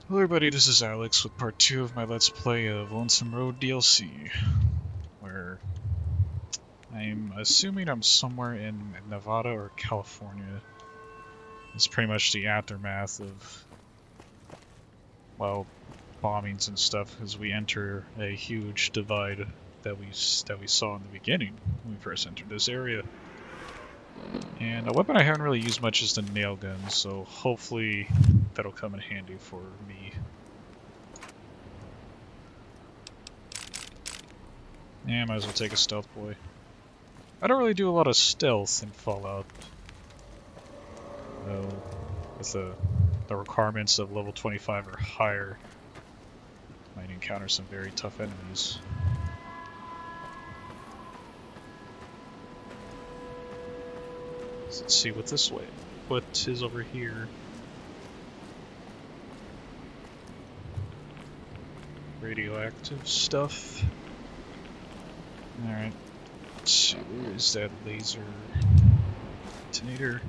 Hello everybody, this is ALX with part 2 of my Let's Play of Lonesome Road DLC, where I'm assuming I'm somewhere in Nevada or California. It's pretty much the aftermath of, well, bombings and stuff as we enter a huge divide that we saw in the beginning when we first entered this area. And a weapon I haven't really used much is the nail gun, so hopefully that'll come in handy for me. Yeah, might as well take a stealth boy. I don't really do a lot of stealth in Fallout. With the requirements of level 25 or higher, might encounter some very tough enemies. Let's see what this way. What is over here? Radioactive stuff. Alright. Let's see, where is that laser detonator?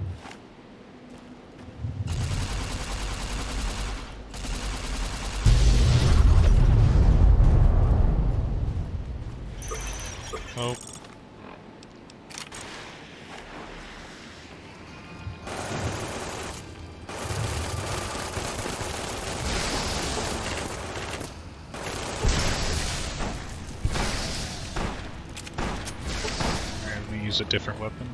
Oh. Alright, let me use a different weapon.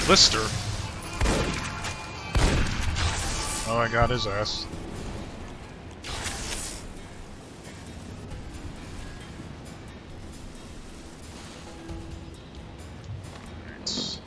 Blister. Oh, I got his ass. Right.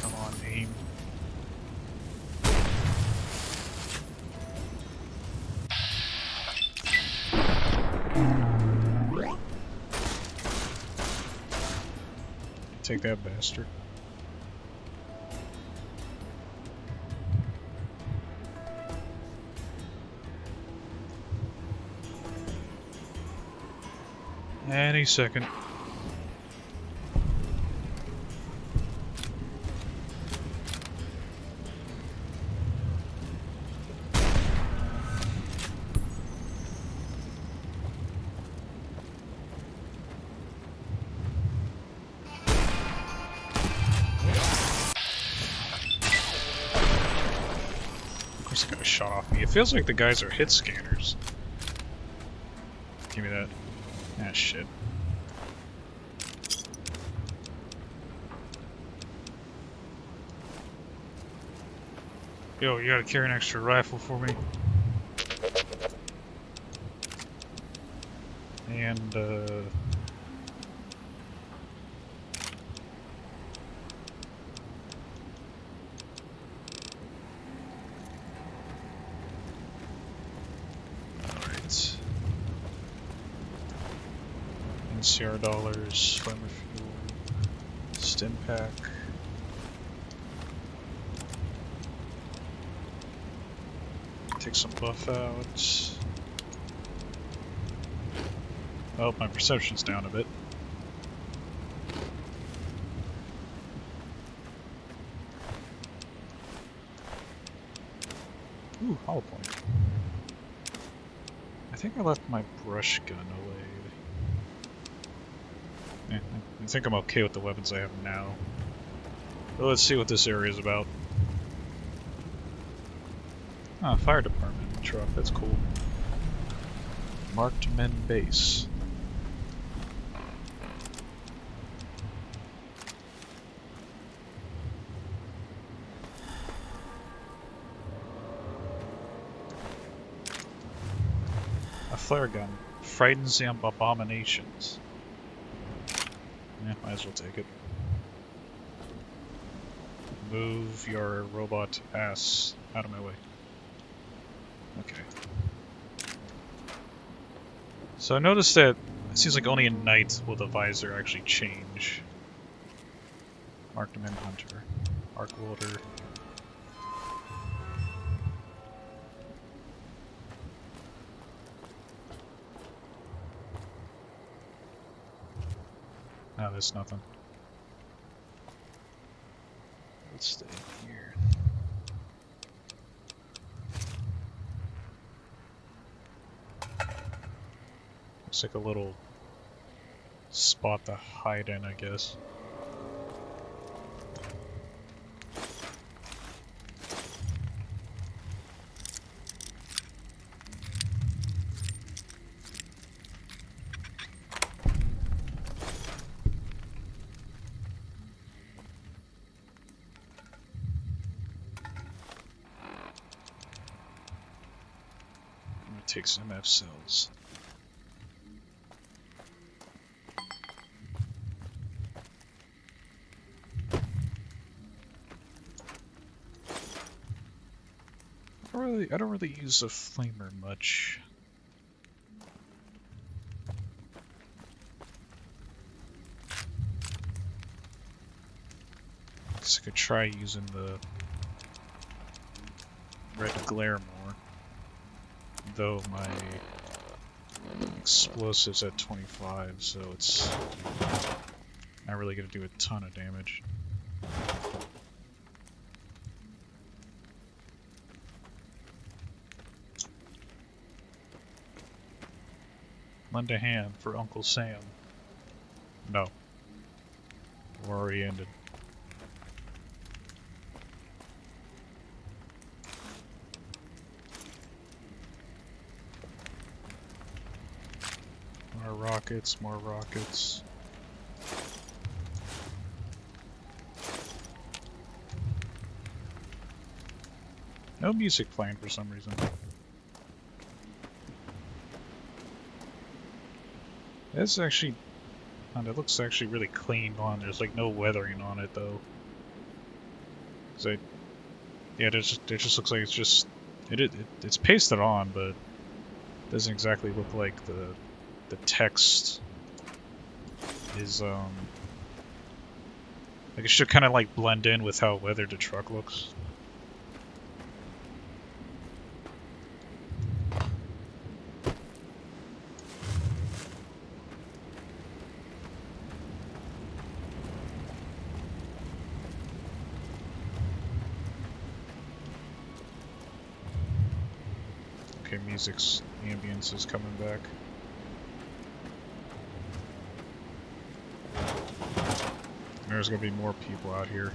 Come on, aim. Take that bastard. Any second. This guy shot off me. It feels like the guys are hit scanners. Give me that. Ah, shit. Yo, you gotta carry an extra rifle for me. And, alright. NCR dollars, flamer fuel, stim pack. Take some buff out. Oh, my perception's down a bit. Ooh, hollow point. I think I left my brush gun away. Yeah, I think I'm okay with the weapons I have now. But let's see what this area is about. Ah, fire department truck, that's cool. Marked men base. A flare gun frightens the abominations. Yeah, might as well take it. Move your robot ass out of my way. Okay. So I noticed that it seems like only at night will the visor actually change. Marked Manhunter. Arc Welder. No, there's nothing. Let's stay here. Looks like a little spot to hide in, I guess. I'm gonna take some MF cells. I don't really use a flamer much. Guess I could try using the red glare more. Though my explosive's at 25, so it's not really gonna do a ton of damage. Lend a hand for Uncle Sam. No. War already ended. More rockets, more rockets. No music playing for some reason. That's actually... Oh, that looks actually really clean on. There's like no weathering on it though. Yeah, it just looks like it's just... It's pasted on, but it doesn't exactly look like the text is, like it should kind of like blend in with how weathered the truck looks. Okay, music's ambience is coming back. There's gonna be more people out here.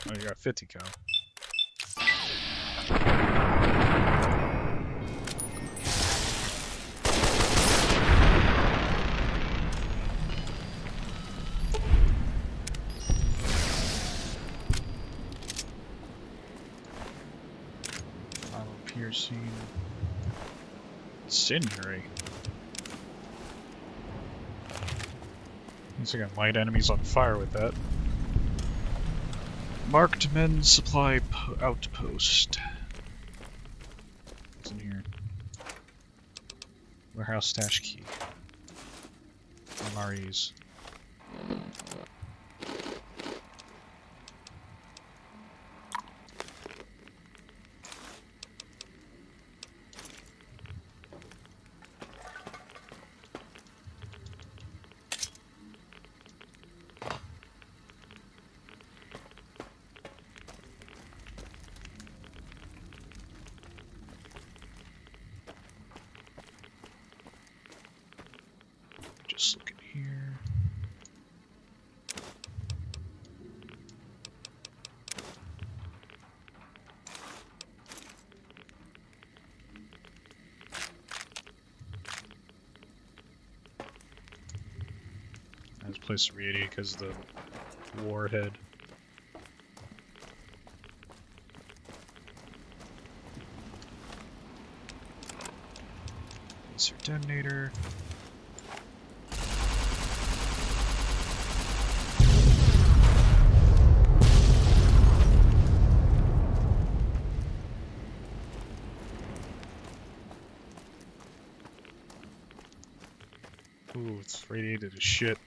Oh, you got 50 cal. Final piercing. Incendiary. Means I can light enemies on fire with that. Marked men supply outpost. What's in here? Warehouse stash key. MREs. Just looking here. This place is radiated because of the warhead. Laser detonator. Ooh, it's radiated as shit.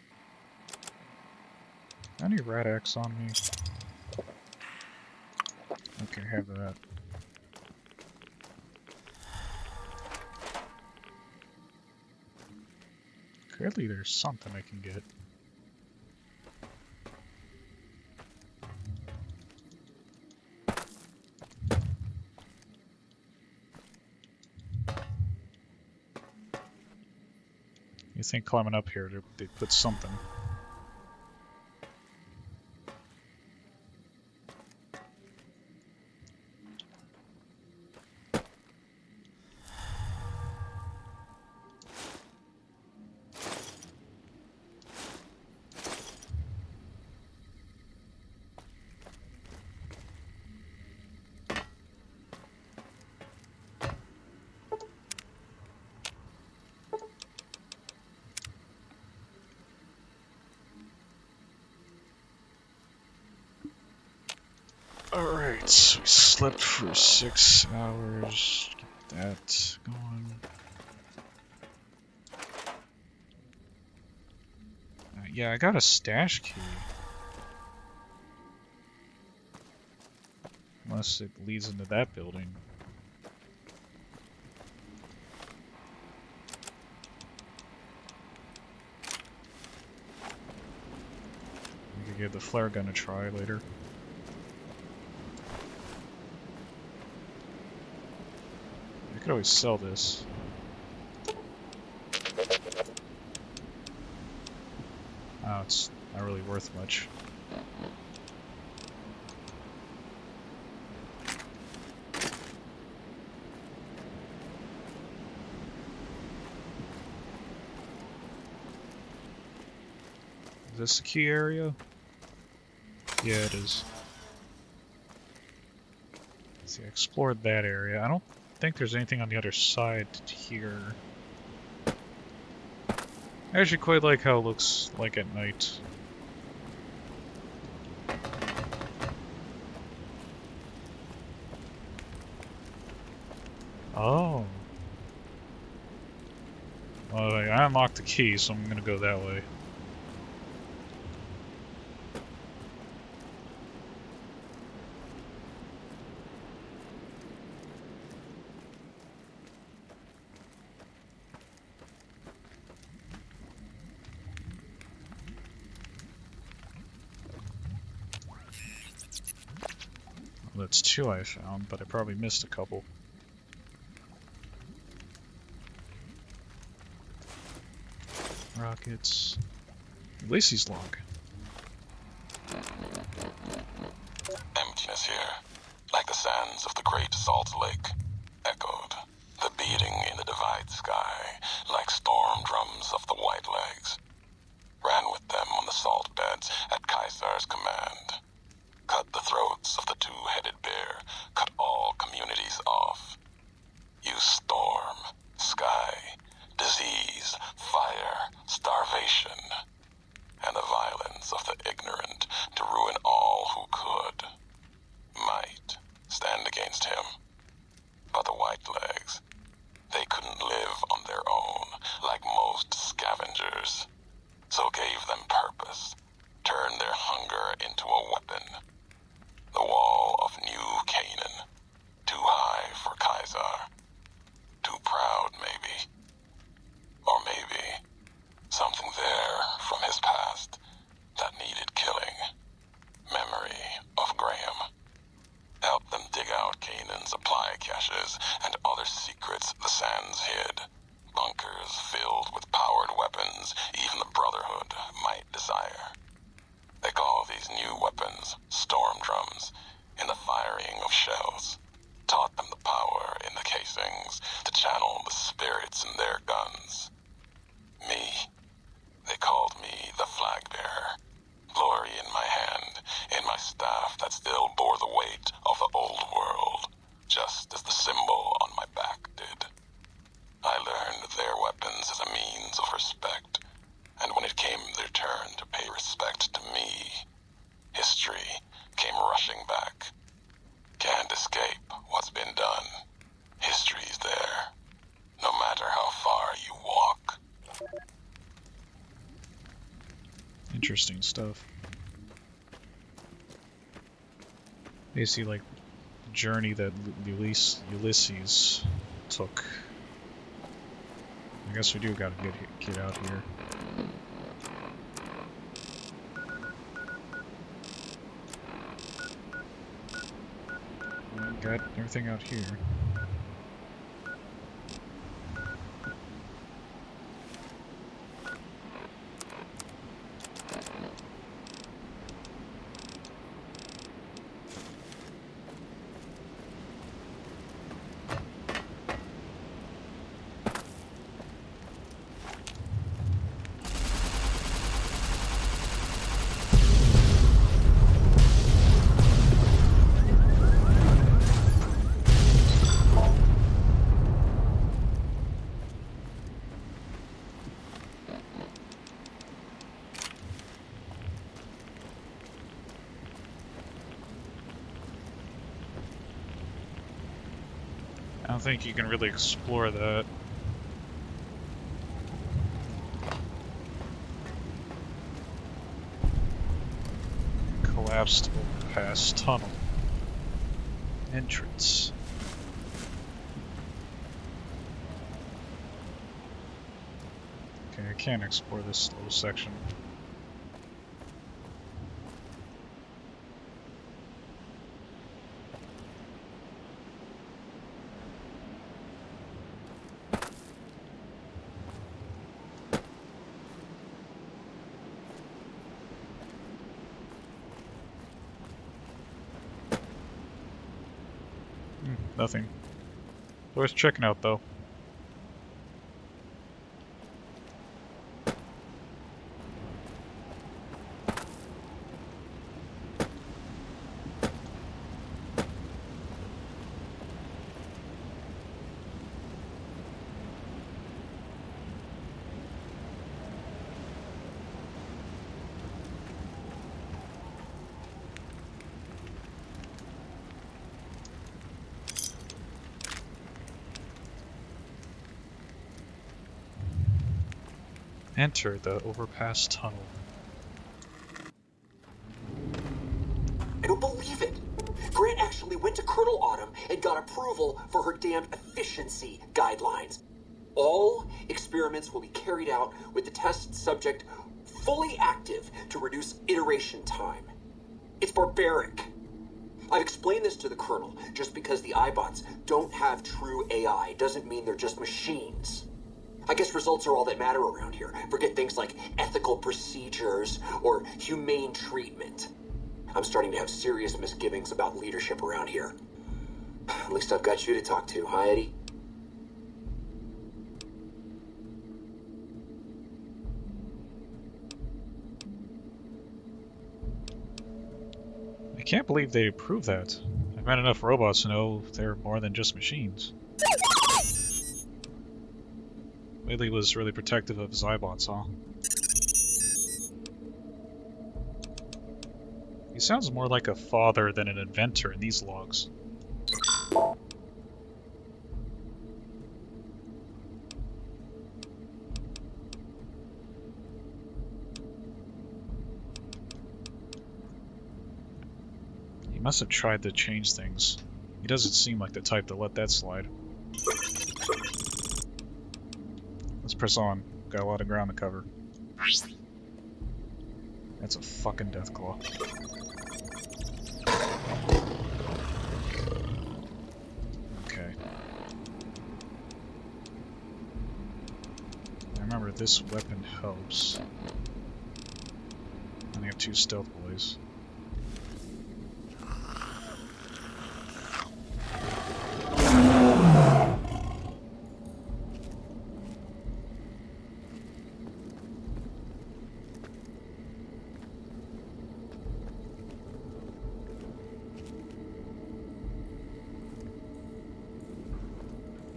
Any rat X on me? Okay, have that. Clearly there's something I can get. You think climbing up here, they put something. Alright, so we slept for 6 hours. Get that going. Yeah, I got a stash key. Unless it leads into that building. We could give the flare gun a try later. I could always sell this. Oh, it's not really worth much. Is this the key area? Yeah, it is. See, I explored that area. I don't think there's anything on the other side here. I actually quite like how it looks like at night. Oh. Well, I unlocked the key, so I'm gonna go that way. Well, that's 2 I found, but I probably missed a couple. Rockets. Lacey's log. Emptiness here, like the sands of the Great Salt Lake, echoed. The beating in the divide sky, like storm drums of the white legs, ran with them on the salt beds at Caesar's command. Cut the throats of the two-headed bear, cut all communities off. Use storm, sky, disease, fire, starvation, and the violence of the ignorant to ruin all who could. Might stand against him. But the whitelegs, they couldn't live on their own like most scavengers, so gave them purpose, turned their hunger into a weapon. The wall of New Canaan, too high for Caesar, too proud maybe, or maybe something there from his past that needed killing. Memory of Graham. Helped them dig out Canaan's supply caches and other secrets the sands hid. Bunkers filled with powered weapons even the Brotherhood might desire. They call these new weapons storm drums, in the firing of shells. Taught them the power in the casings to channel the spirits in their guns. Me, they called me the flag bearer. Glory in my hand, in my staff that still bore the weight of the old world, just as the symbol on my back did. I learned their weapons as a means of respect, and when it came their turn to pay respect to me, history came rushing back. Can't escape what's been done. History's there, no matter how far you walk. Interesting stuff. Basically, like the journey that Ulysses took. I guess we do gotta get out here. Got everything out here. I don't think you can really explore that. Collapsed overpass tunnel. Entrance. Okay, I can't explore this little section. Nothing. Worth checking out, though. Enter the overpass tunnel. I don't believe it. Grant actually went to Colonel Autumn and got approval for her damned efficiency guidelines. All experiments will be carried out with the test subject fully active to reduce iteration time. It's barbaric. I've explained this to the Colonel. Just because the iBots don't have true AI doesn't mean they're just machines. I guess results are all that matter around here. Forget things like ethical procedures or humane treatment. I'm starting to have serious misgivings about leadership around here. At least I've got you to talk to, huh, Eddie? I can't believe they approved that. I've met enough robots to know they're more than just machines. Whaley was really protective of his iBots, huh? He sounds more like a father than an inventor in these logs. He must have tried to change things. He doesn't seem like the type to let that slide. Let's press on. Got a lot of ground to cover. That's a fucking deathclaw. Okay. I remember this weapon helps. And I have 2 stealth boys.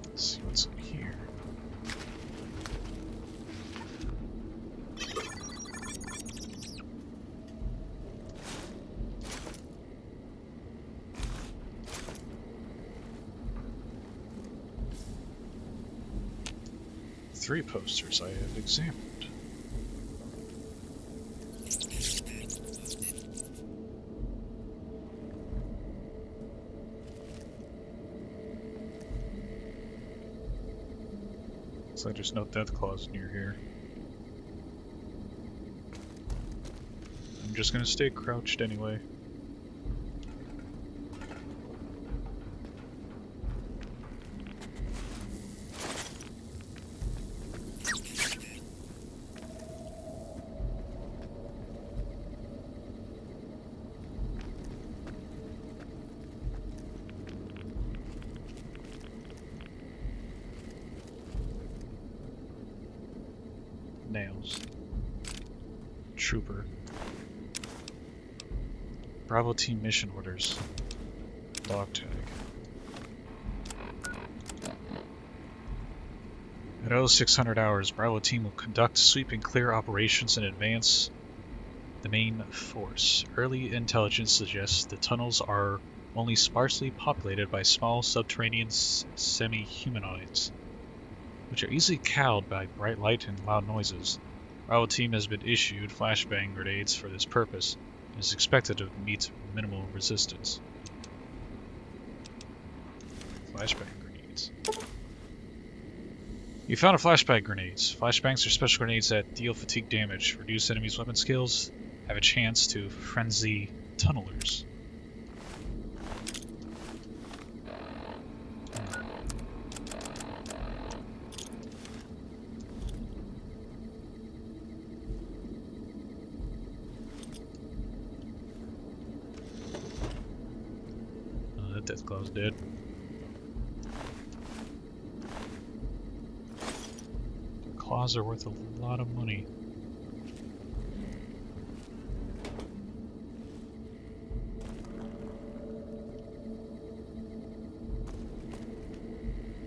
Let's see what's in here. Three posters I have examined. Looks like there's no death claws near here. I'm just gonna stay crouched anyway. Nails. Trooper. Bravo team mission orders. Dog tag. At 0600 hours, Bravo team will conduct sweep and clear operations and advance the main force. Early intelligence suggests the tunnels are only sparsely populated by small subterranean semi-humanoids, which are easily cowed by bright light and loud noises. Bravo team has been issued flashbang grenades for this purpose and is expected to meet minimal resistance. Flashbang grenades. You found a flashbang grenades. Flashbangs are special grenades that deal fatigue damage, reduce enemies' weapon skills, have a chance to frenzy tunnelers. That Deathclaw's dead. Claws are worth a lot of money.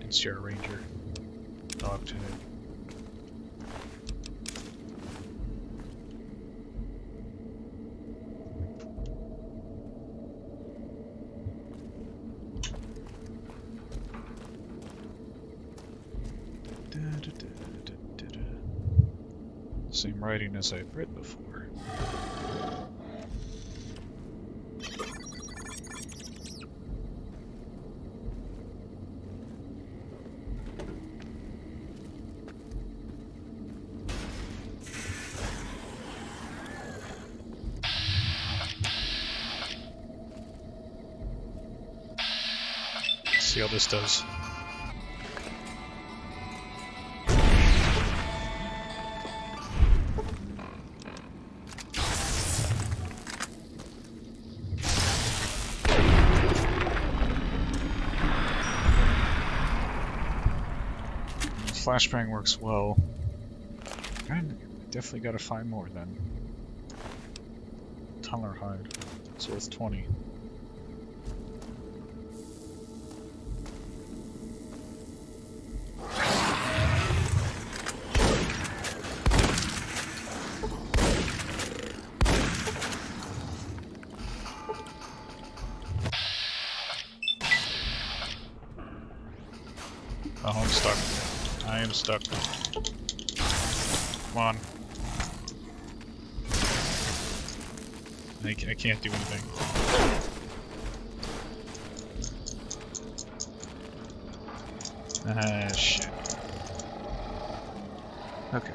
NCR Ranger. Dog tag. Same writing as I've read before. Let's see how this does. Flashbang works well. I definitely gotta find more then. Tunneler hide. It's worth 20. Oh, I'm stuck. I am stuck. Come on. I can't do anything. Ah, shit. Okay.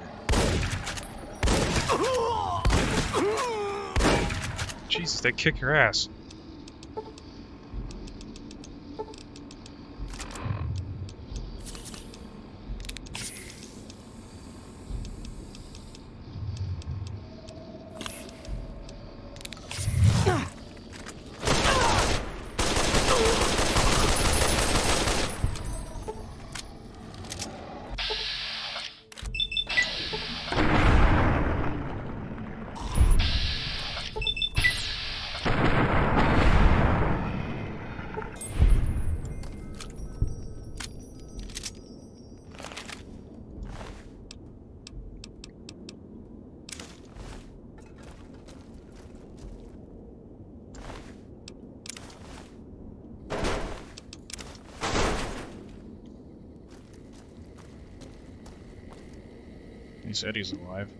Jesus, they kick your ass. least Eddie's alive.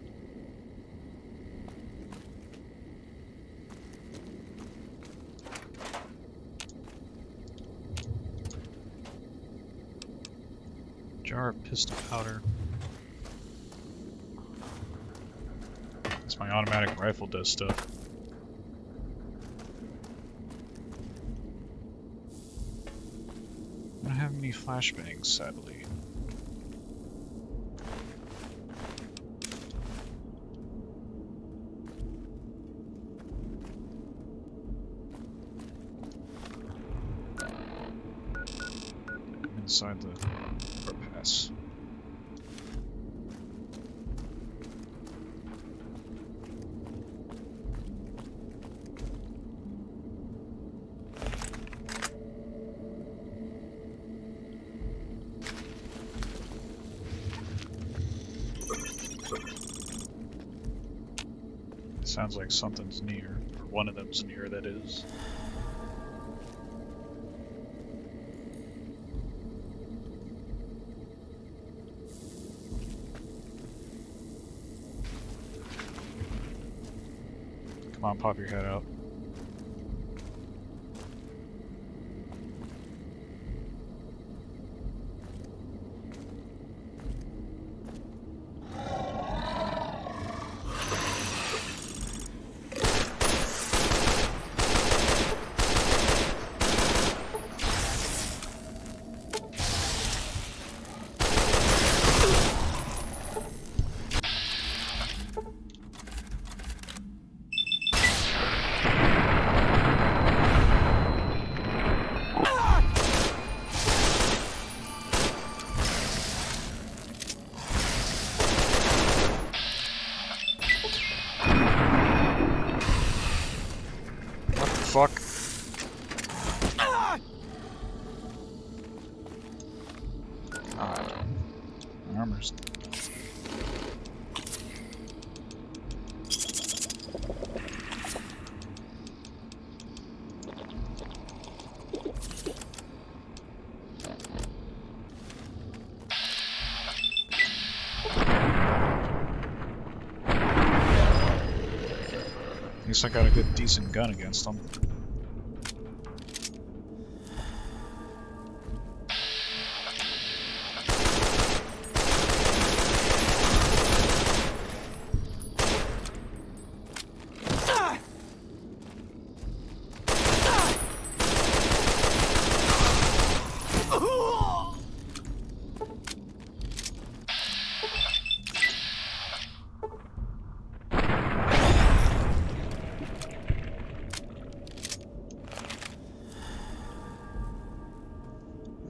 Jar of pistol powder. Guess my automatic rifle does stuff. I don't have any flashbangs, sadly. Inside the overpass. Sounds like something's near, or one of them's near, that is. Come on, pop your head out. Fuck. My armor's... At least I got a good, decent gun against them.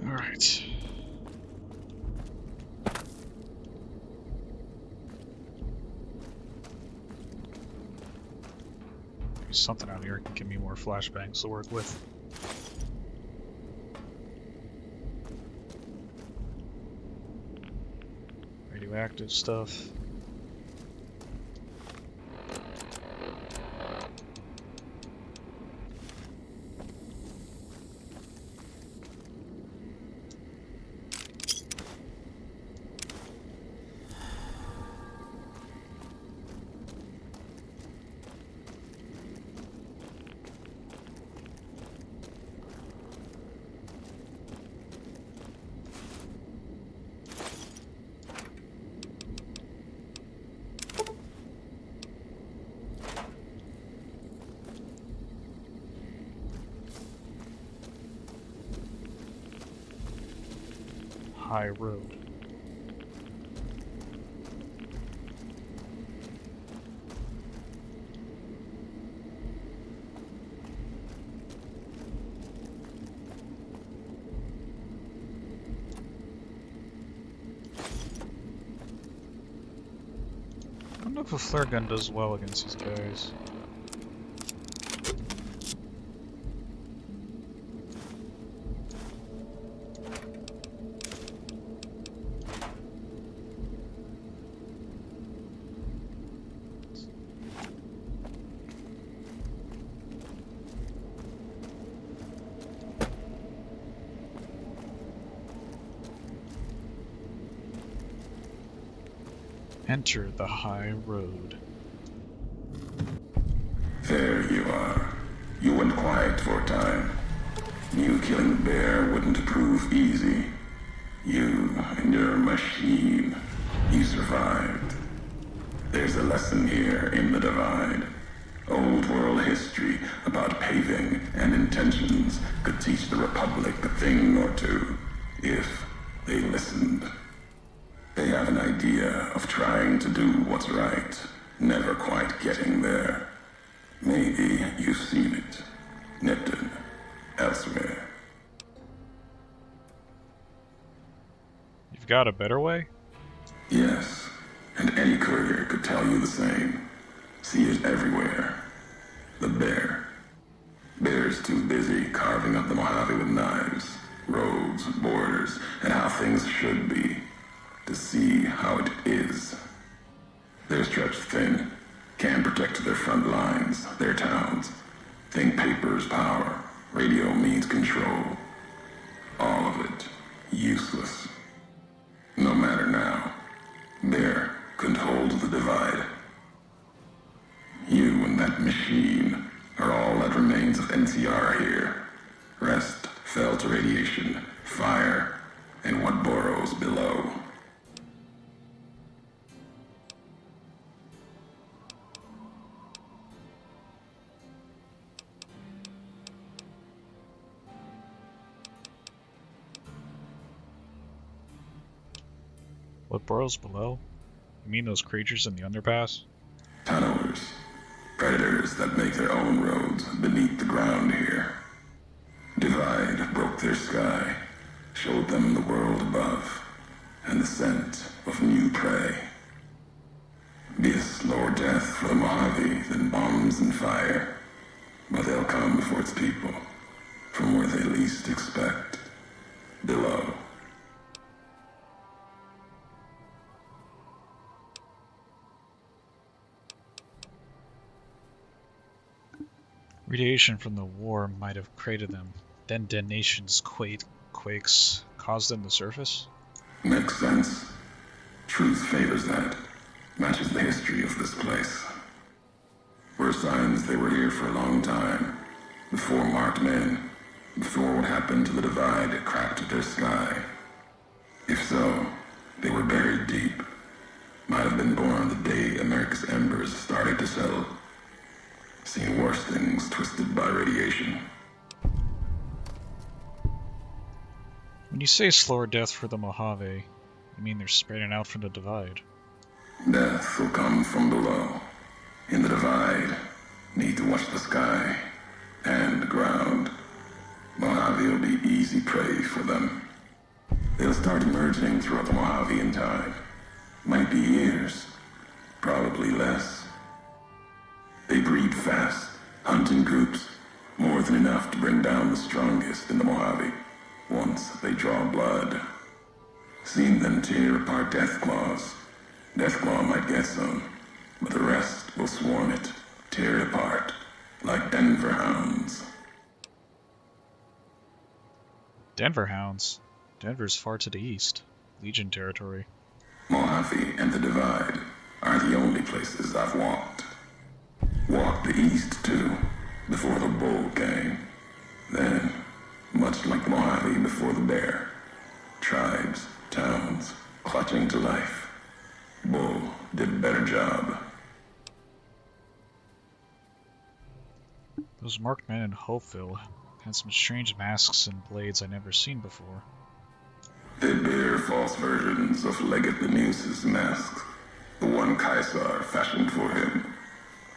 Alright. There's something out here that can give me more flashbangs to work with. Radioactive stuff. High road. I don't know if a flare gun does well against these guys. Enter the high road. There you are. You went quiet for a time. Knew killing Bear wouldn't prove easy. You and your machine. You survived. There's a lesson here in the Divide. Old world history about paving and intentions could teach the Republic a thing or two, if they listened. They have an idea of trying to do what's right, never quite getting there. Maybe you've seen it. Nipton. Elsewhere. You've got a better way? Yes, and any courier could tell you the same. See it everywhere. The bear. Bear's too busy carving up the Mojave with knives, roads, borders, and how things should be, to see how it is. They're stretched thin, can't protect their front lines, their towns. Think paper's power, radio means control. All of it, useless. No matter now, Bear couldn't hold the Divide. You and that machine are all that remains of NCR here. Rest fell to radiation, fire, and what burrows below. What burrows below? You mean those creatures in the underpass? Tunnelers. Predators that make their own roads beneath the ground here. Divide broke their sky, showed them the world above, and the scent of new prey. Be a slower death for the Mojave than bombs and fire, but they'll come for its people, from where they least expect, below. Radiation from the war might have created them. Then detonations, quakes, caused them to surface? Makes sense. Truth favors that. Matches the history of this place. Were signs they were here for a long time. Before marked men. Before what happened to the Divide cracked their sky. If so, they were buried deep. Might have been born the day America's embers started to settle. Seen worse things twisted by radiation. When you say slower death for the Mojave, you mean they're spreading out from the Divide? Death will come from below. In the Divide, need to watch the sky and the ground. Mojave will be easy prey for them. They'll start emerging throughout the Mojave in time. Might be years, probably less. They breed fast, hunt in groups, more than enough to bring down the strongest in the Mojave, once they draw blood. Seen them tear apart Deathclaws. Deathclaw might get some, but the rest will swarm it, tear it apart, like Denver hounds. Denver hounds? Denver's far to the east. Legion territory. Mojave and the Divide are the only places I've walked. Walked the east, too, before the bull came. Then, much like the Mojave before the bear, tribes, towns, clutching to life. Bull did a better job. Those marked men in Hopeville had some strange masks and blades I'd never seen before. They bear false versions of Legate Benuse's mask, the one Caesar fashioned for him.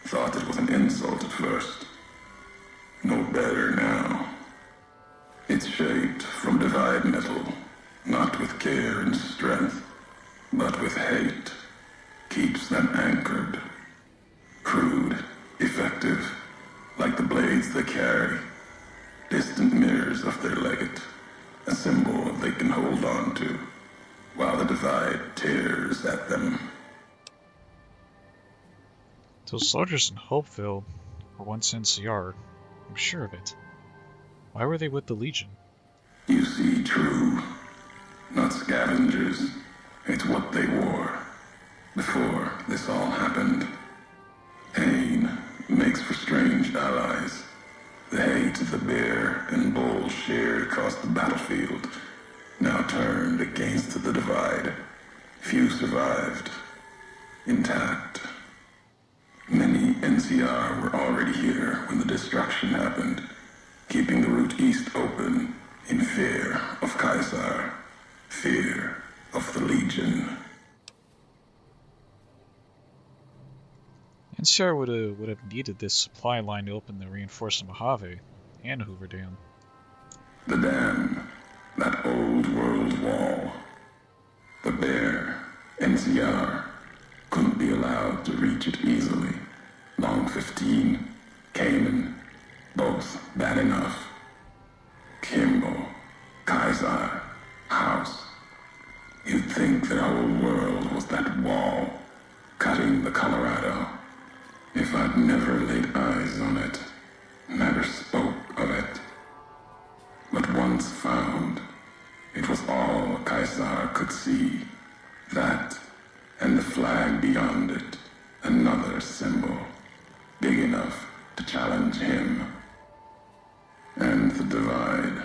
Thought it was an insult at first. No better now. It's shaped from Divide metal, not with care and strength, but with hate. Keeps them anchored. Crude, effective, like the blades they carry. Distant mirrors of their legate, a symbol they can hold on to, while the Divide tears at them. Those soldiers in Hopeville were once NCR. I'm sure of it. Why were they with the Legion? You see, true. Not scavengers. It's what they wore. Before this all happened, pain makes for strange allies. The hate the bear and bull shared across the battlefield now turned against the divide. Few survived, intact. Many NCR were already here when the destruction happened, keeping the route east open in fear of Caesar, fear of the Legion. NCR would have needed this supply line to open the reinforced Mojave and Hoover Dam. The dam, that old world wall. The bear, NCR, couldn't be allowed to reach it easily. Long 15, Cayman, both bad enough. Kimball, Kaiser, House. You'd think their whole world was that wall, cutting the Colorado. If I'd never laid eyes on it, never spoke of it. But once found, it was all Kaiser could see. That, and the flag beyond it, another symbol, big enough to challenge him. And the divide,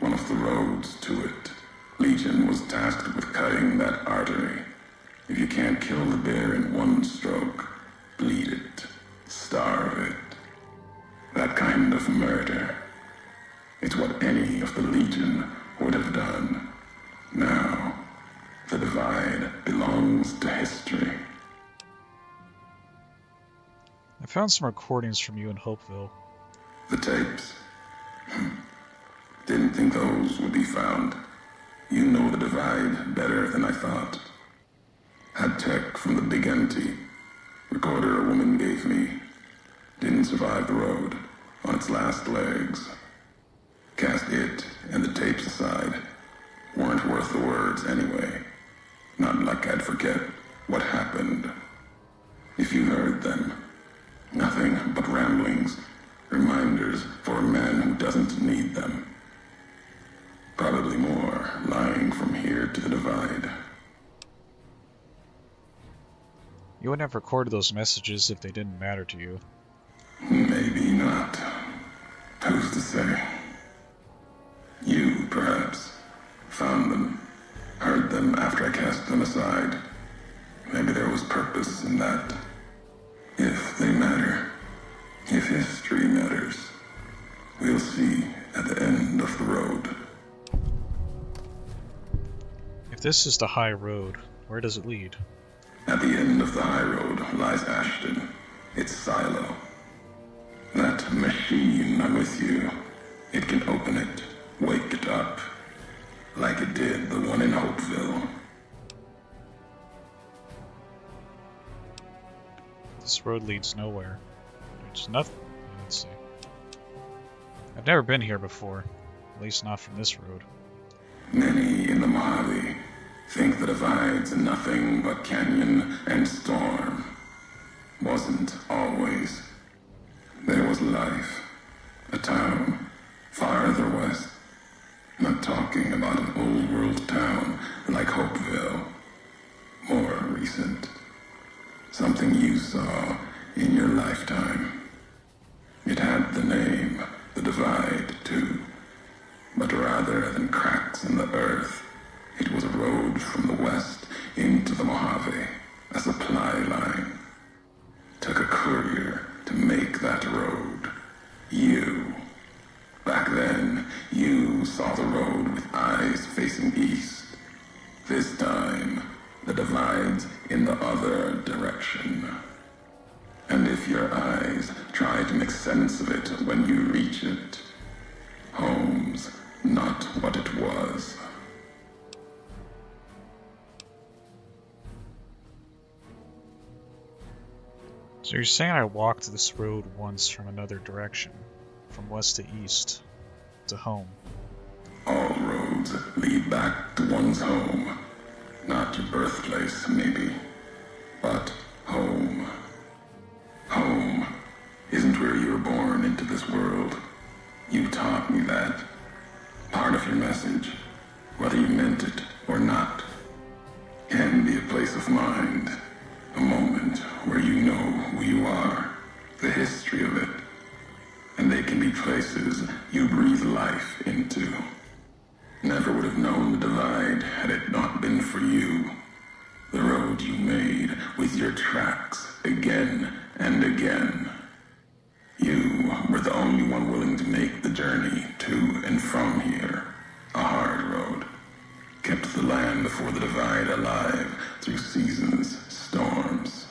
one of the roads to it. Legion was tasked with cutting that artery. If you can't kill the bear in one stroke, bleed it, starve it. That kind of murder. It's what any of the Legion would have done. Now, the divide belongs to history. I found some recordings from you in Hopeville. The tapes. Didn't think those would be found. You know the divide better than I thought. Had tech from the Big Empty. Recorder a woman gave me. Didn't survive the road. On its last legs. Cast it and the tapes aside. Weren't worth the words anyway. Not like I'd forget what happened. If you heard them. Nothing but ramblings. Reminders for a man who doesn't need them. Probably more lying from here to the divide. You wouldn't have recorded those messages if they didn't matter to you. Maybe not. Who's to say? You, perhaps, found them, heard them after I cast them aside. Maybe there was purpose in that. If they matter, if history matters, we'll see at the end of the road. If this is the high road, where does it lead? At the end of the high road lies Ashton, its silo. That machine I'm with you, it can open it, wake it up, like it did the one in Hopeville. This road leads nowhere. There's nothing. Let's see. I've never been here before, at least not from this road. Many in the Mojave think the divide's nothing but canyon and storm. Wasn't always. There was life, a town, farther west. Not talking about an old world town like Hopeville. More recent. Something you saw in your lifetime. It had the name, the divide, too. But rather than cracks in the earth, it was a road from the west into the Mojave, a supply line. Took a courier to make that road. You. Back then, you saw the road with eyes facing east. This time, the divide's in the other direction. And if your eyes try to make sense of it when you reach it, home's not what it was. So you're saying I walked this road once from another direction, from west to east, to home. All roads lead back to one's home. Not your birthplace, maybe, but home. Home isn't where you were born into this world. You taught me that. Part of your message, whether you meant it or not, can be a place of mind, moment where you know who you are, the history of it, and they can be places you breathe life into. Never would have known the divide had it not been for you. The road you made with your tracks again and again. You were the only one willing to make the journey to and from here. A hard road. Kept the land before the divide alive through seasons, storms.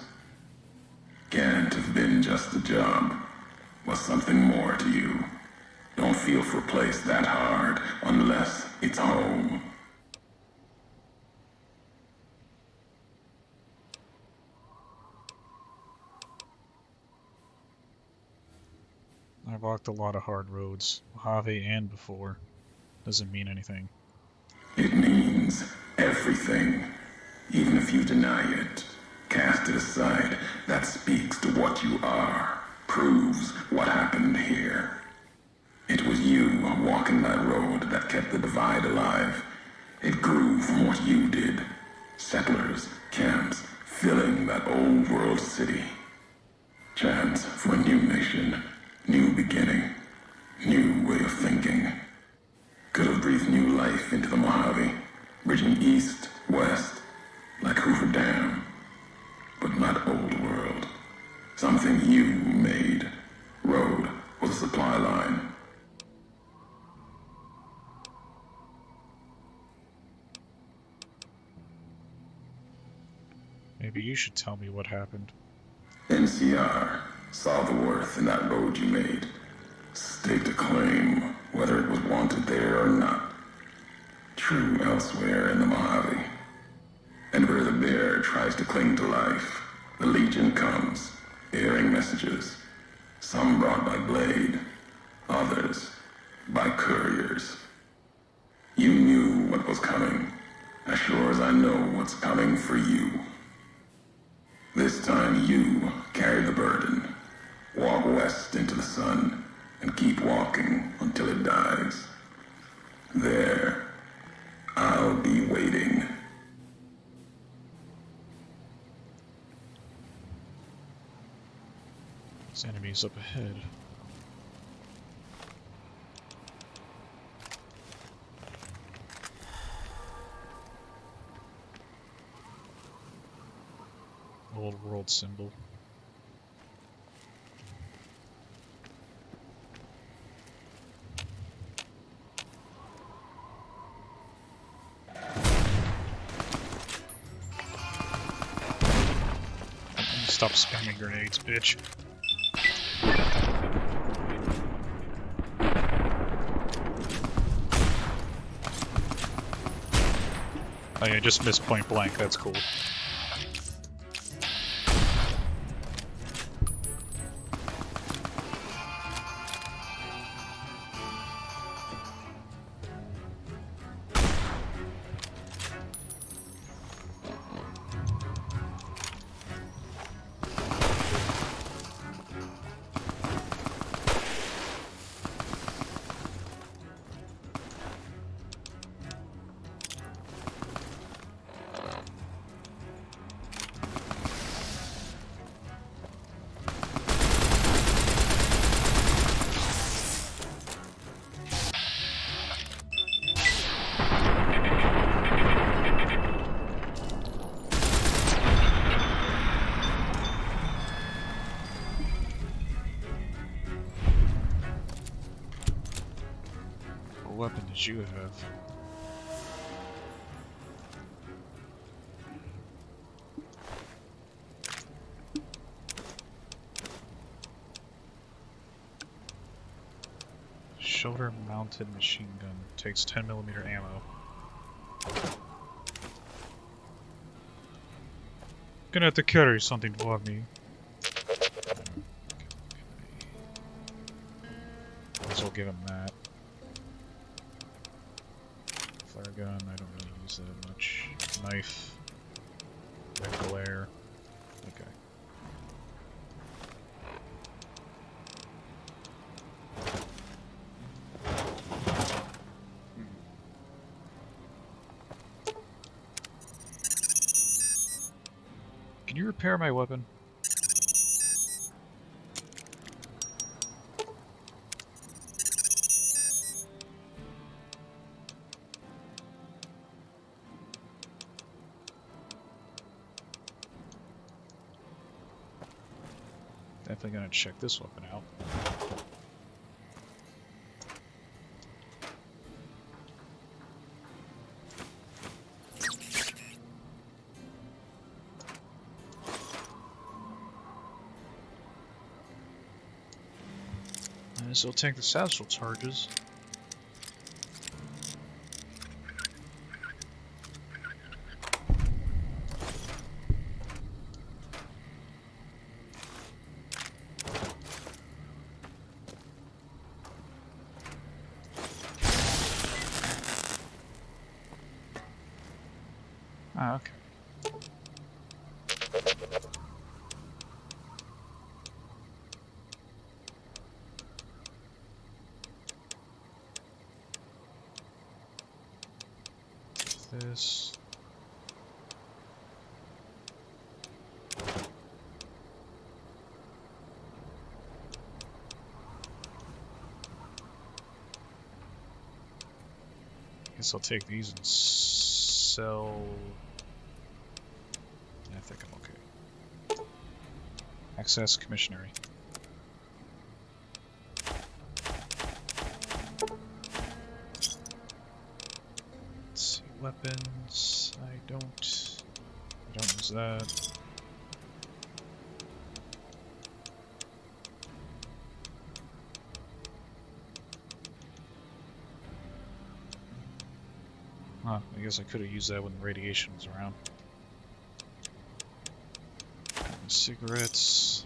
Can't have been just a job. Was something more to you. Don't feel for a place that hard unless it's home. I've walked a lot of hard roads, Mojave and before. Doesn't mean anything. It means everything. Even if you deny it, cast it aside, that speaks to what you are, proves what happened here. It was you walking that road that kept the divide alive. It grew from what you did. Settlers, camps, filling that old world city. Chance for a new mission, new beginning, new way of thinking. Could have breathed new life into the Mojave, bridging east, west, like Hoover Dam. But not old world. Something you made. Road was a supply line. Maybe you should tell me what happened. NCR saw the worth in that road you made. Staked a claim, whether it was wanted there or not. True elsewhere in the Mojave. And where the bear tries to cling to life, the Legion comes, bearing messages. Some brought by blade, others by couriers. You knew what was coming, as sure as I know what's coming for you. This time you carry the burden. Walk west into the sun and keep walking until it dies. There, I'll be waiting. There's enemies up ahead. Old world symbol. Stop spamming grenades, bitch. Oh yeah, just missed point blank, that's cool. What weapon did you have? Shoulder-mounted machine gun. Takes 10mm ammo. Gonna have to carry something for me. Might as well give him that. Flare gun, I don't really use that much. Knife. Red glare. Okay. Can you repair my weapon. Definitely gonna check this weapon out. This will take the satchel charges. Ah, okay. This. Guess I'll take these and sell. I think I'm okay. Access commissionary. Let's see, weapons. I don't use that. Huh, I guess I could have used that when the radiation was around. Cigarettes.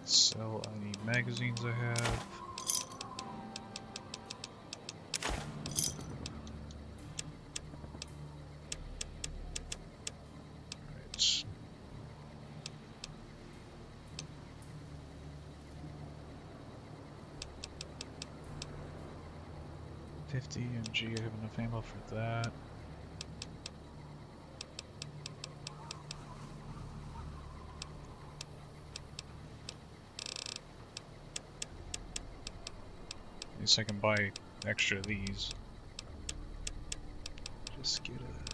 Sell any magazines I have. Right. 50 MG, I have enough ammo for that. At least I can buy extra of these. Just get a...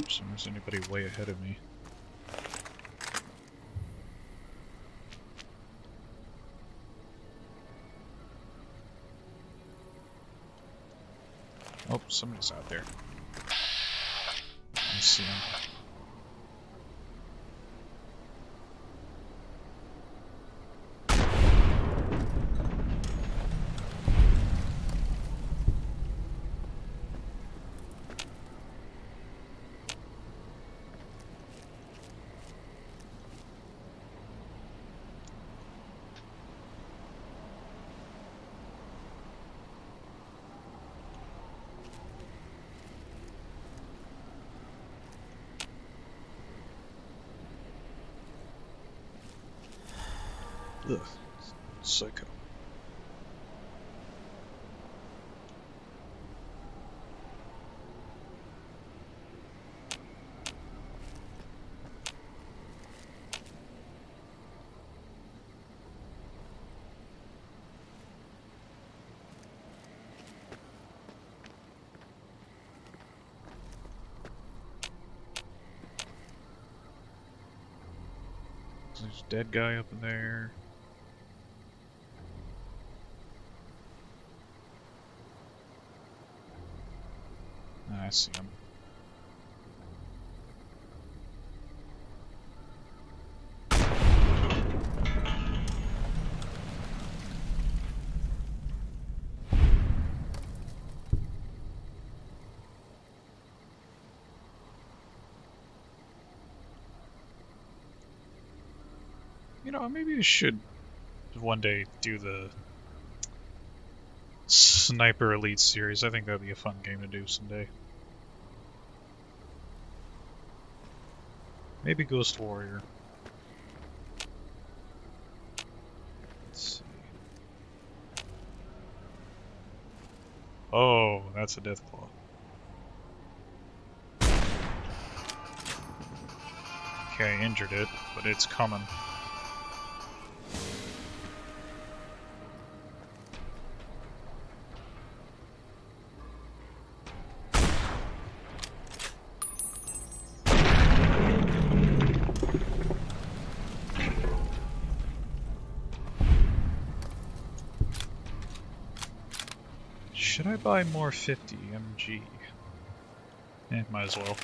For some reason, anybody way ahead of me. Oh, somebody's out there. I see him. Ugh, psycho. there's a dead guy up in there. I see him. You know, maybe I should one day do the Sniper Elite series. I think that'd be a fun game to do someday. Maybe Ghost Warrior. Let's see. Oh, that's a Deathclaw. Okay, I injured it, but it's coming. Should I buy more 50 MG? Might as well.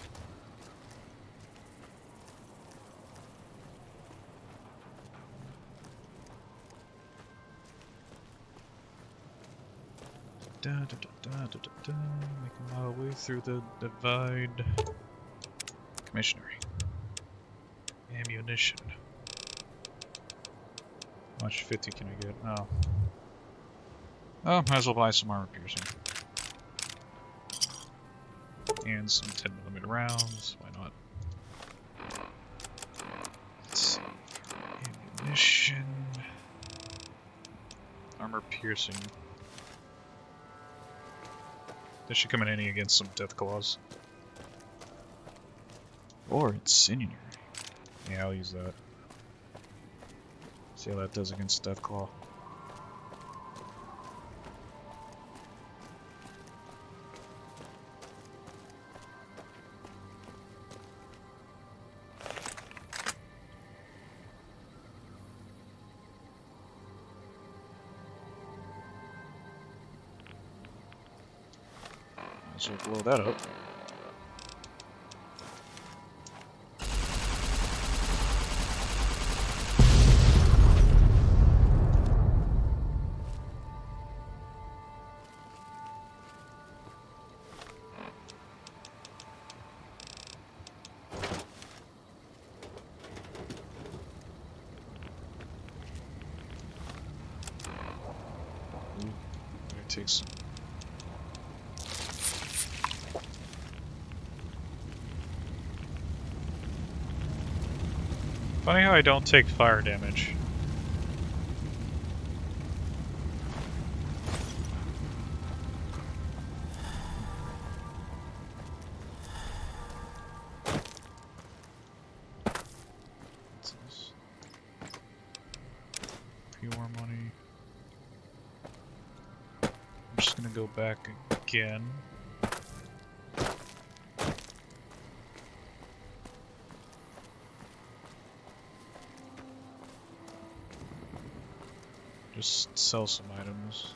Making my way through the divide. Commissionary. Ammunition. How much 50 can I get? Oh. Oh, might as well buy some armor piercing. And some 10mm rounds. Why not? Let's see. Ammunition. Armor piercing. This should come in handy against some Deathclaws. Or incendiary. Yeah, I'll use that. See how that does against Deathclaw. So blow that up. Ooh, gotta take some. Funny how I don't take fire damage. What's this? Pure money. I'm just gonna go back again. Just sell some items.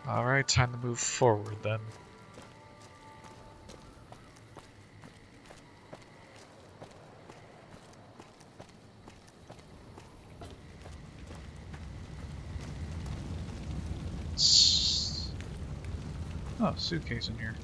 Alright, time to move forward then. Oh, suitcase in here.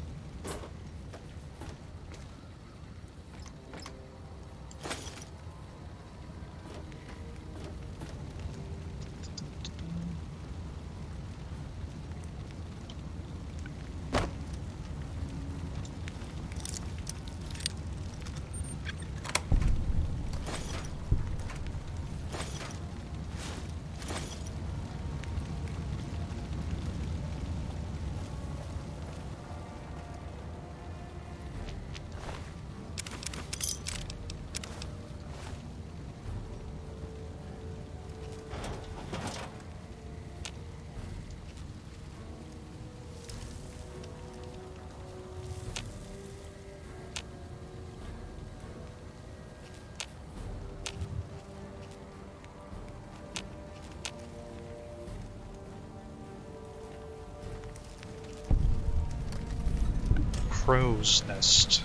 crow's nest.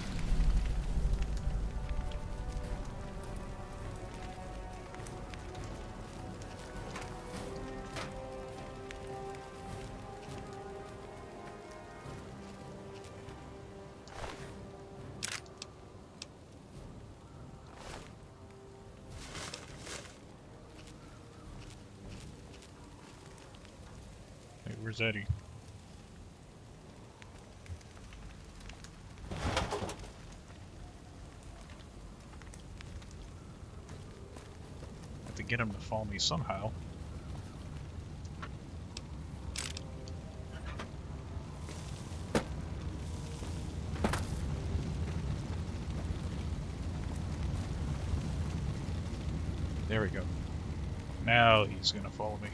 Hey, where's Eddie? Have to get him to follow me somehow. There we go. Now he's gonna follow me.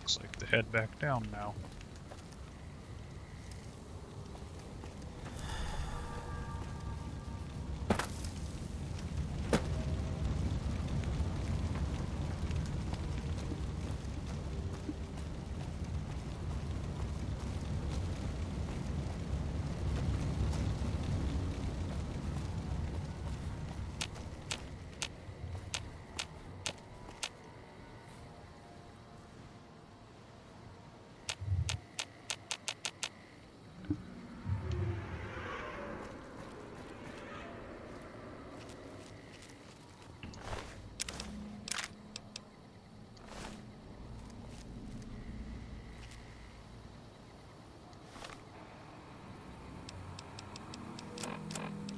Looks like to head back down now.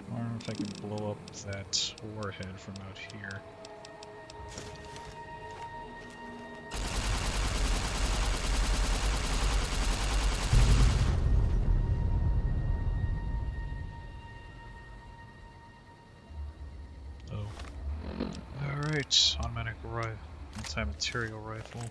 I wonder if I can blow up that warhead from out here. Oh. Alright, automatic anti-material rifle.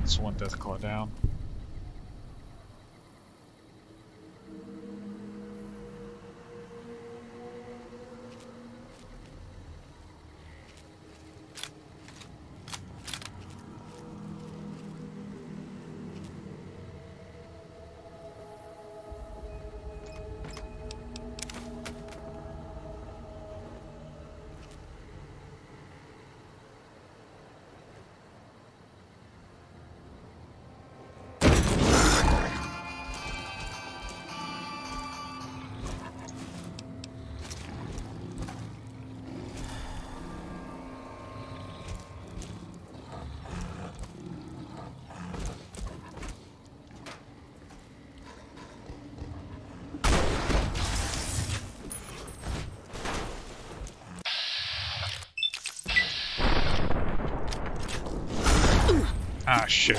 That's one death claw down. Ah, shit.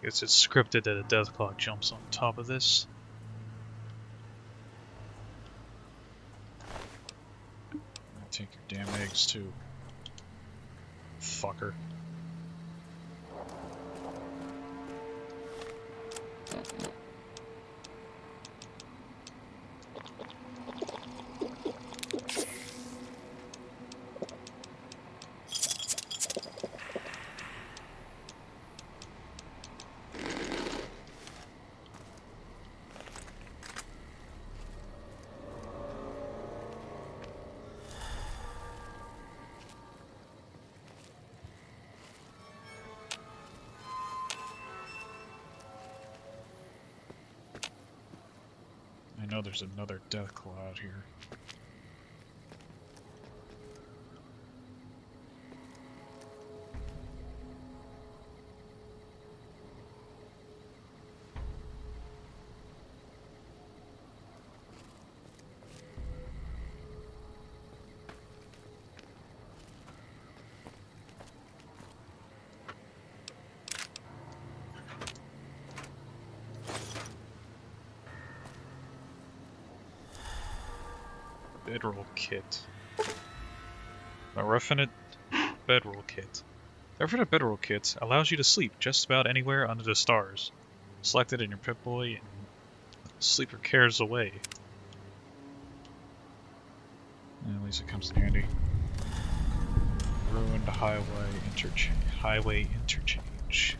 Guess it's scripted that a death clock jumps on top of this. Take your damn eggs too. Fucker. I know there's another death claw out here. Bedroll kit. A Roughing It bedroll kit. The Roughing It bedroll kit allows you to sleep just about anywhere under the stars. Select it in your Pip-Boy and sleep your cares away. And at least it comes in handy. Ruined highway interchange.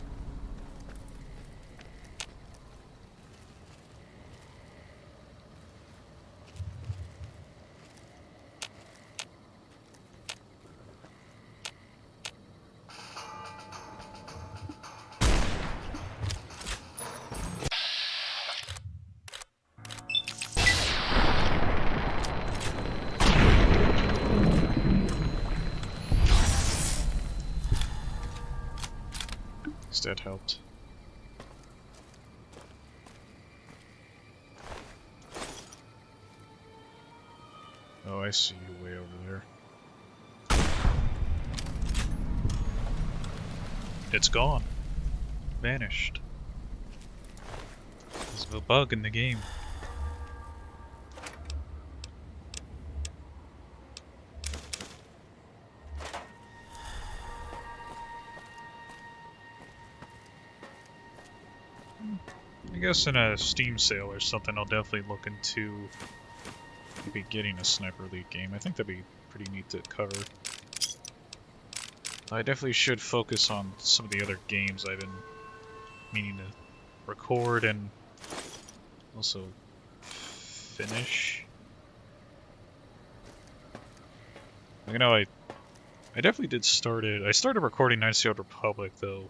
That helped. Oh, I see you way over there. It's gone. Vanished. There's a bug in the game. I guess in a Steam sale or something, I'll definitely look into maybe getting a Sniper Elite game. I think that'd be pretty neat to cover. I definitely should focus on some of the other games I've been meaning to record and also finish. You know, I definitely did start it. I started recording Knights of the Old Republic, though.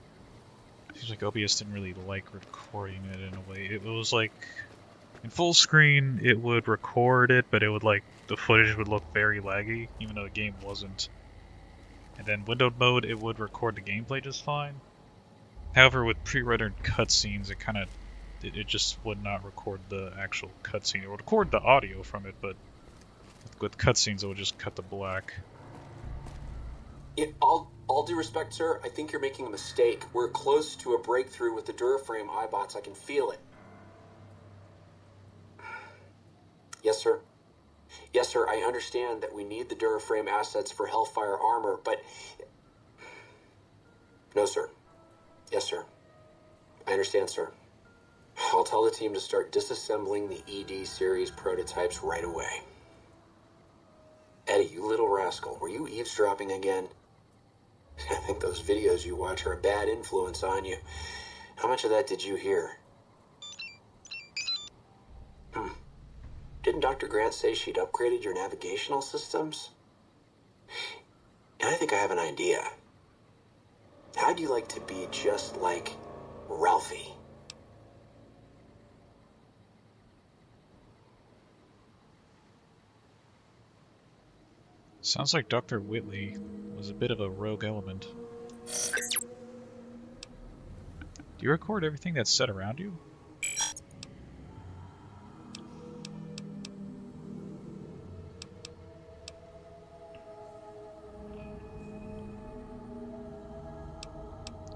Seems like OBS didn't really like recording it in a way. It was like, in full screen, it would record it, but it would like, the footage would look very laggy, even though the game wasn't. And then windowed mode, it would record the gameplay just fine. However, with pre-rendered cutscenes, it just would not record the actual cutscene. It would record the audio from it, but with cutscenes, it would just cut to black. All due respect, sir, I think you're making a mistake. We're close to a breakthrough with the Duraframe iBots. I can feel it. Yes, sir. Yes, sir, I understand that we need the Duraframe assets for Hellfire armor, but... No, sir. Yes, sir. I understand, sir. I'll tell the team to start disassembling the ED series prototypes right away. Eddie, you little rascal, were you eavesdropping again? I think those videos you watch are a bad influence on you. How much of that did you hear? Didn't Dr. Grant say she'd upgraded your navigational systems? And I think I have an idea. How'd you like to be just like Ralphie? Sounds like Dr. Whitley was a bit of a rogue element. Do you record everything that's said around you?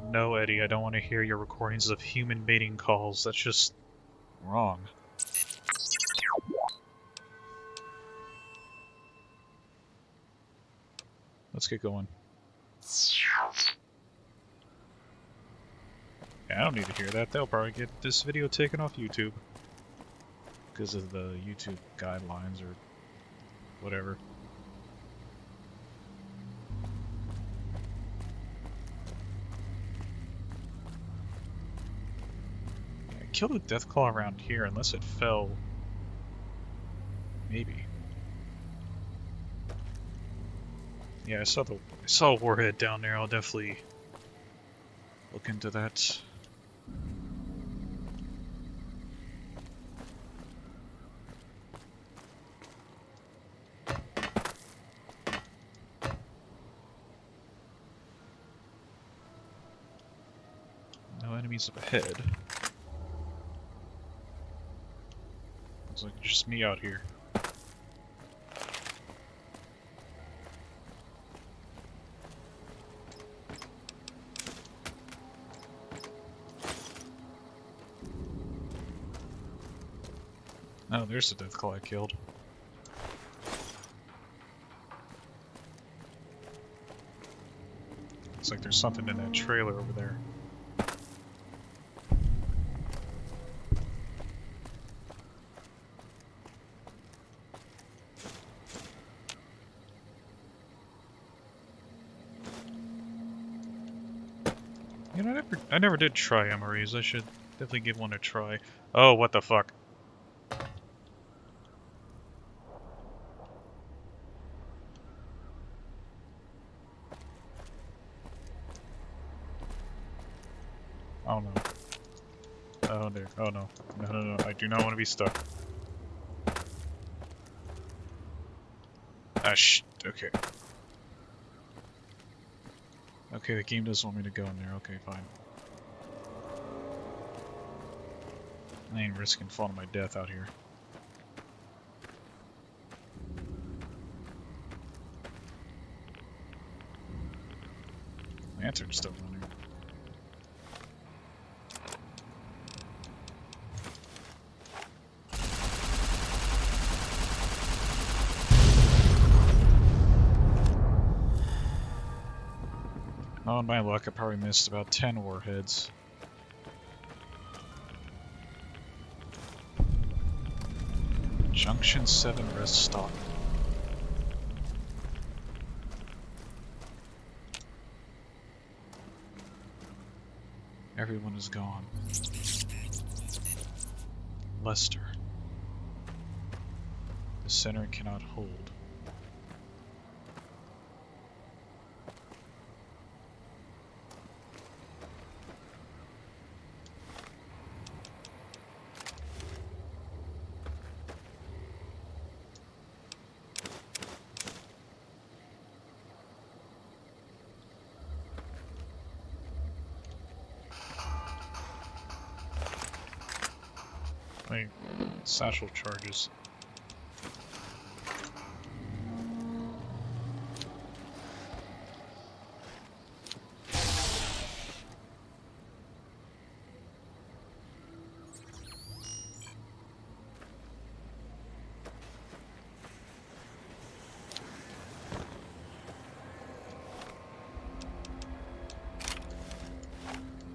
No, Eddie, I don't want to hear your recordings of human mating calls. That's just wrong. Let's get going. Yeah, I don't need to hear that. They'll probably get this video taken off YouTube. Because of the YouTube guidelines or whatever. I killed a deathclaw around here unless it fell. Maybe. Yeah, I saw a warhead down there. I'll definitely look into that. No enemies up ahead. Looks like just me out here. Oh, there's the deathclaw I killed. Looks like there's something in that trailer over there. You know, I never did try MREs. I should definitely give one a try. Oh, what the fuck? Oh no. Oh there. Oh no. No, no, no. I do not want to be stuck. Ah, okay. Okay, the game doesn't want me to go in there. Okay, fine. I ain't risking falling to my death out here. Lantern's still down here. On my luck, I probably missed about 10 warheads. Junction 7 rest stop. Everyone is gone. Lester. The center cannot hold. My satchel charges.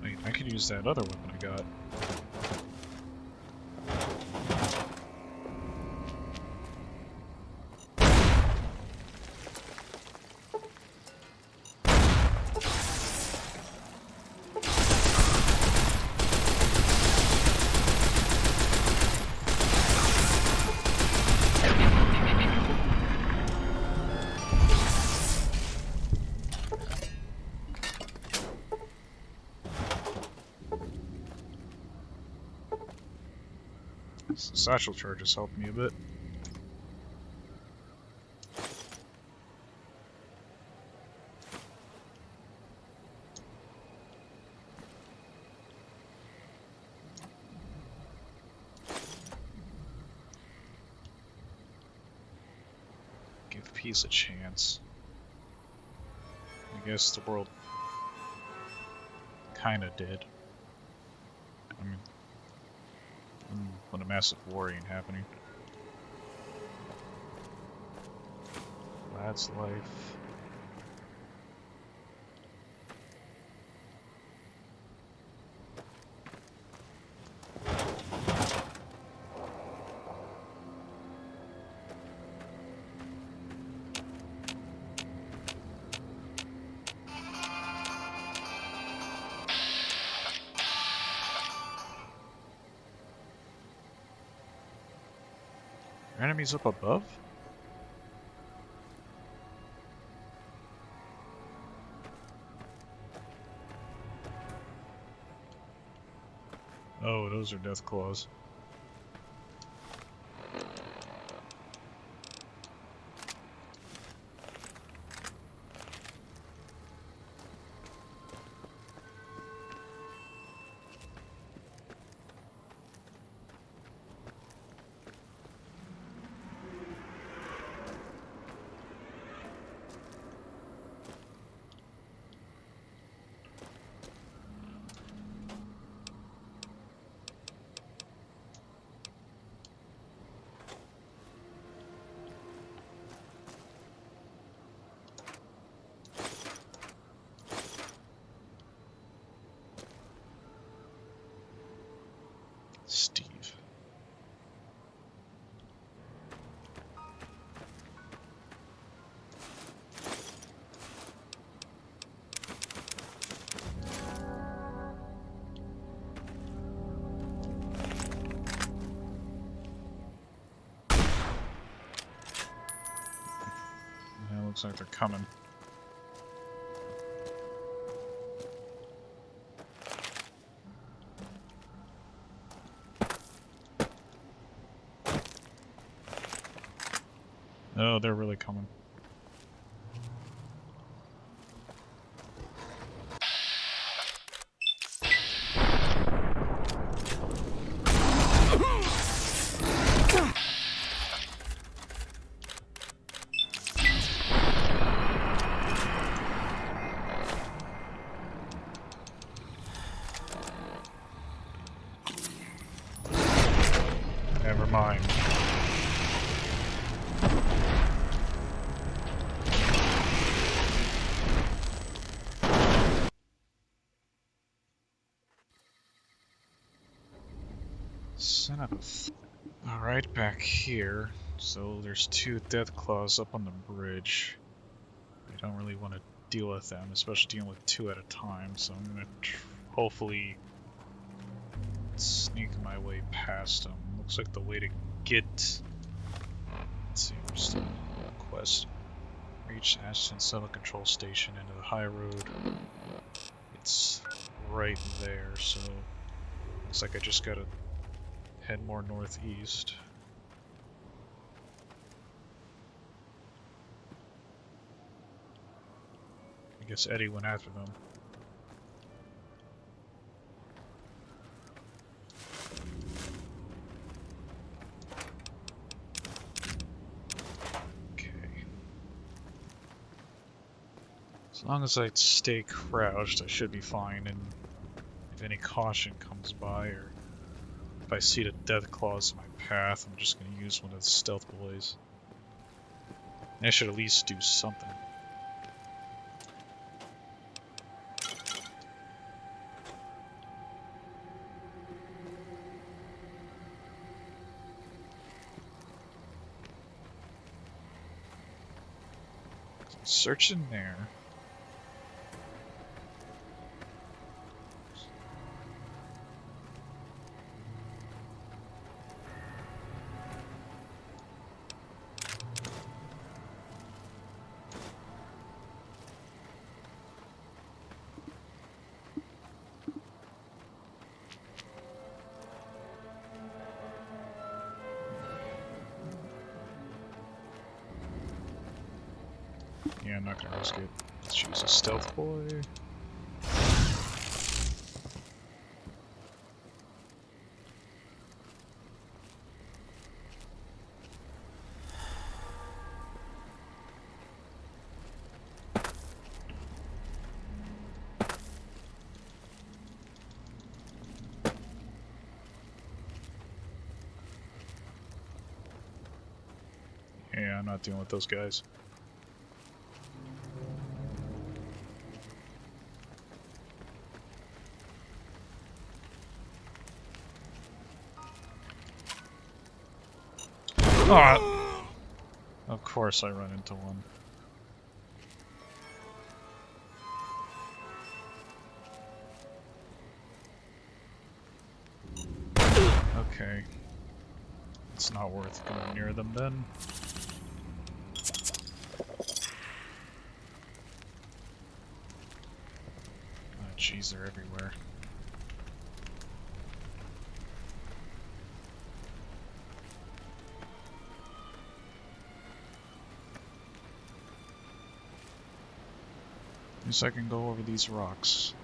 Wait, I could use that other weapon I got. Satchel charges helped me a bit. Give peace a chance. I guess the world kinda did. I mean, when a massive war ain't happening. Lad's life. Are enemies up above? Oh, those are death claws. Steve. Yeah, looks like they're coming. Oh, they're really coming. Never mind. Son of a... Alright, back here. So there's two death claws up on the bridge. I don't really want to deal with them, especially dealing with two at a time, so I'm gonna hopefully sneak my way past them. Looks like the way to get... Let's see, where's the quest? Reach Ashton Cell Control Station into the high road. It's right there, so looks like I just gotta head more northeast. I guess Eddie went after them. Okay. As long as I stay crouched, I should be fine, and if any caution comes by, or if I see the death claws in my path, I'm just gonna use one of the stealth boys. I should at least do something. Search in there. Yeah, I'm not gonna risk it. Let's choose a stealth boy. I'm not dealing with those guys. Oh, of course I run into one. Okay. It's not worth going near them then. Oh jeez, they're everywhere. At least I can go over these rocks.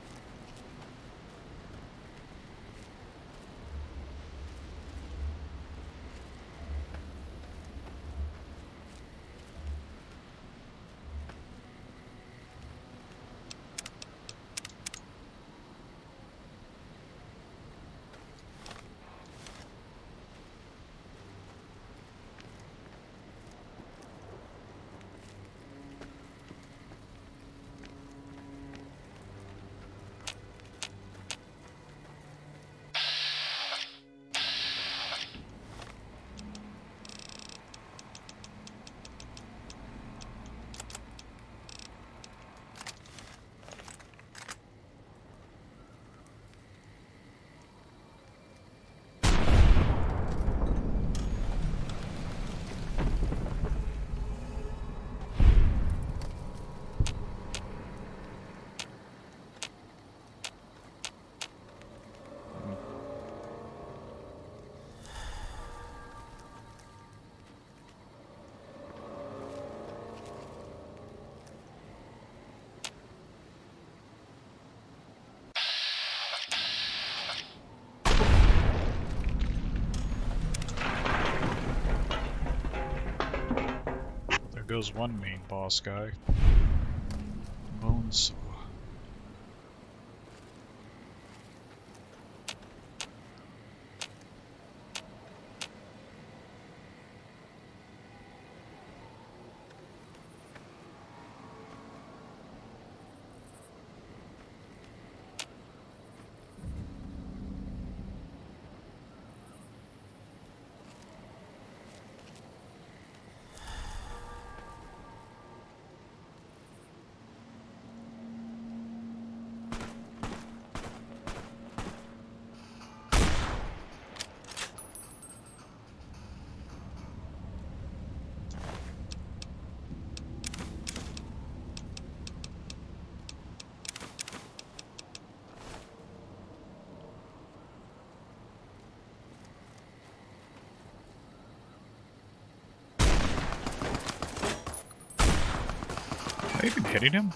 There goes one main boss guy. Bonesaw. Am I even hitting him?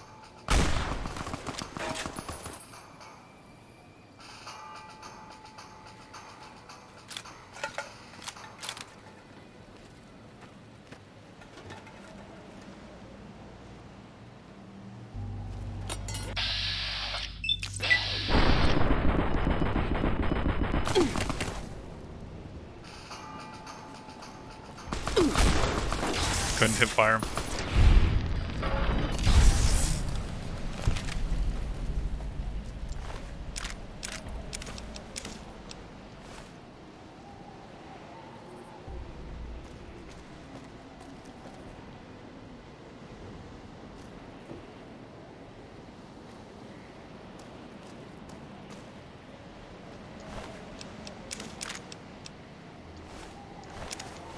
Couldn't hip fire him.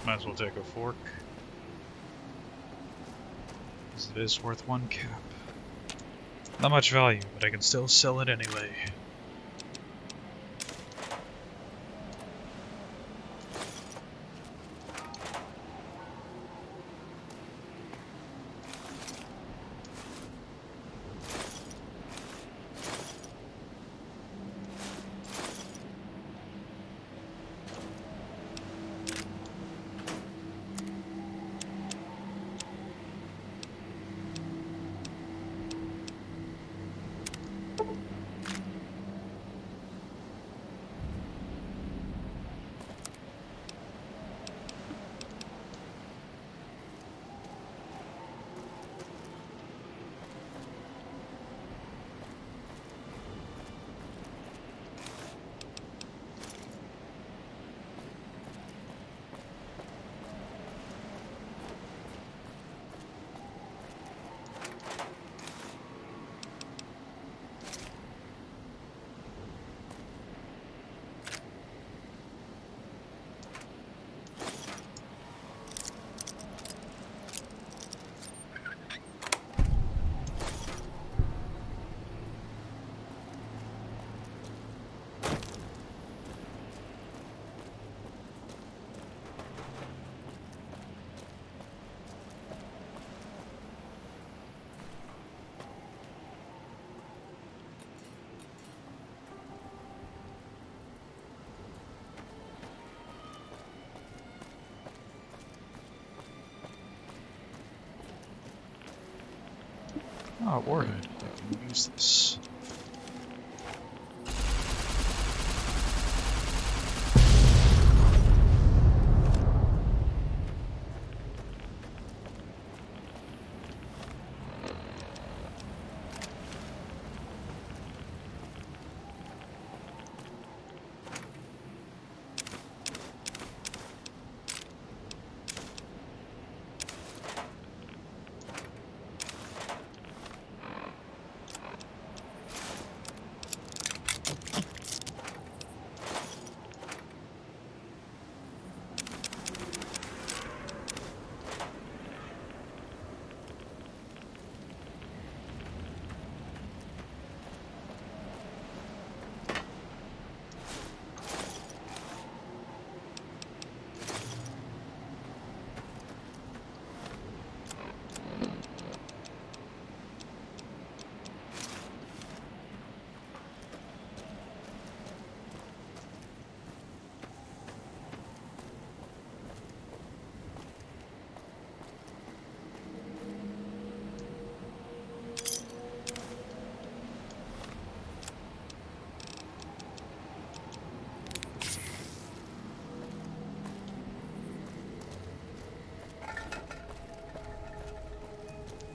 Might as well take a fork. Because it is worth one cap. Not much value, but I can still sell it anyway. Ah, warhead. I can use this.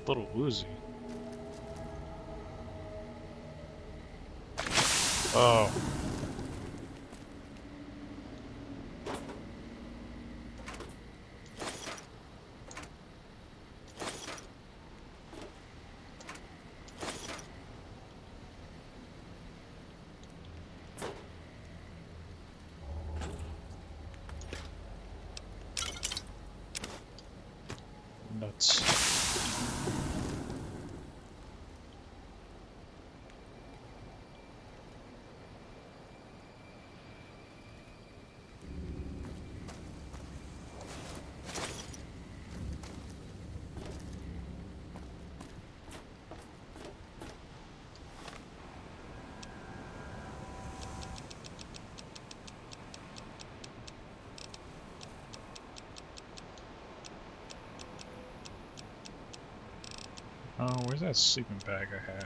Little woozy. Oh. Nuts. Oh, where's that sleeping bag I had?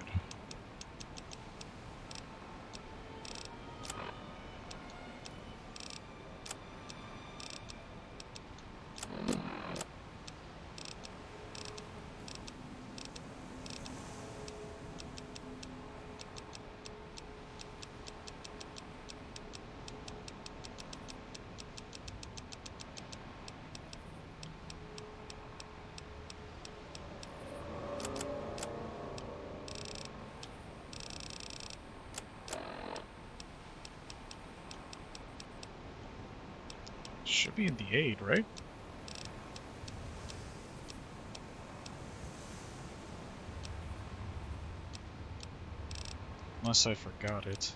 Should be in the aid, right? Unless I forgot it.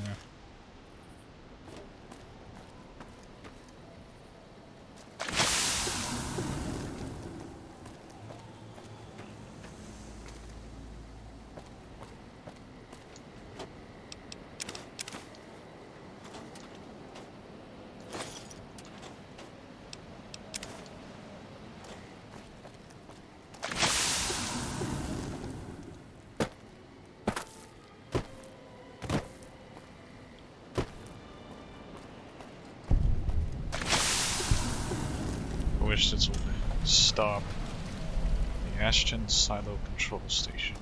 Yeah. I wish this would stop. The Ashton Silo Control Station.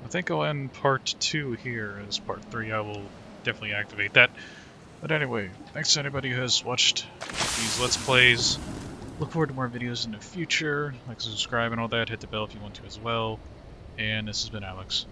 I think I'll end part 2 here, as part 3 I will definitely activate that. But anyway, thanks to anybody who has watched these Let's Plays. Look forward to more videos in the future. Like, subscribe and all that. Hit the bell if you want to as well. And this has been Alex.